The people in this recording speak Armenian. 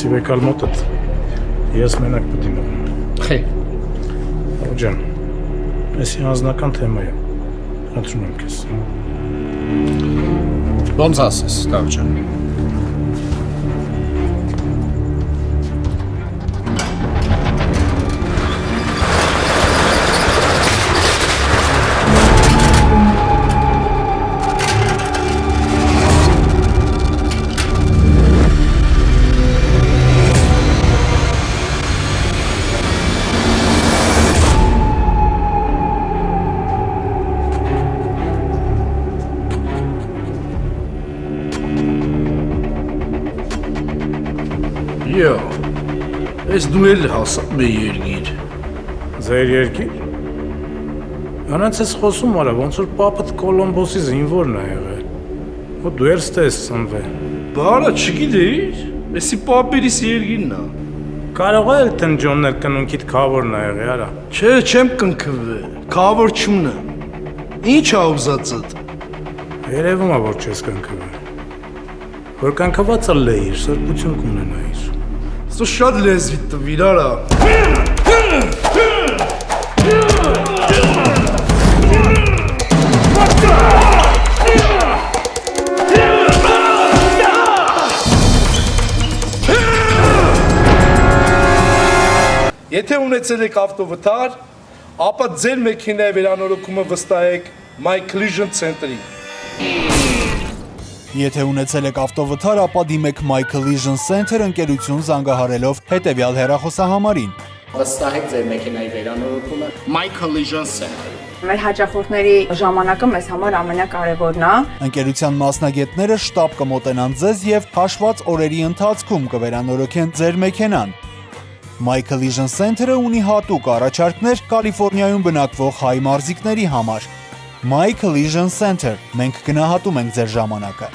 Այսի վեկալ մոտդ, ես մենակ պտի մողում։ Խե։ Ջան, այսի անձնական թեմա է, հատրում եմ կեզ։ Ոնց ասես, տավ ջան։ Յո, ես դու էլ հասավ մեր երգիր։ Ձեր երկիր։ Անանց ես խոսում արա, ոնց որ պապդ Կոլոմբոսի զինվորն է եղել։ Ու դու էլ ստես ծնվել։ Բարա չգիտեիր, էսի պապերիս երգիրն է։ Կարող է էլ տնջոններ կնունքիդ քավորն է եղել, արա։ Չէ, չեմ կնքվել, քավոր չումն եմ։ Ինչ ա ուզածդ։ Երևում է, որ չես կնքվել։ Որ կնքվածը լեիր, սրբություն կունենայիր։ Սո շատ լեզվիտ տվիր, արա։ Եթե ունեցել եք ավտովթար, ապա ձեր մեքենայի վերանորոգումը վստահեք My Collision Center-ին։ Եթե ունեցել եք ավտովթար, ապա դիմեք My Collision Center ընկերություն զանգահարելով հետևյալ հեռախոսահամարին։ Վստահեք ձեր մեքենայի վերանորոգումը My Collision Center։ Մեր հաճախորդների ժամանակը մեզ համար ամենակարևորն է։ Ընկերության մասնագետները շտապ կմոտենան ձեզ եւ հաշված օրերի ընթացքում կվերանորոգեն ձեր մեքենան։ My Collision Center-ը ունի հատուկ առաջարկներ Կալիֆոռնիայում բնակվող հայ մարզիկների համար։ My Collision Center, մենք գնահատում ենք ձեր ժամանակը։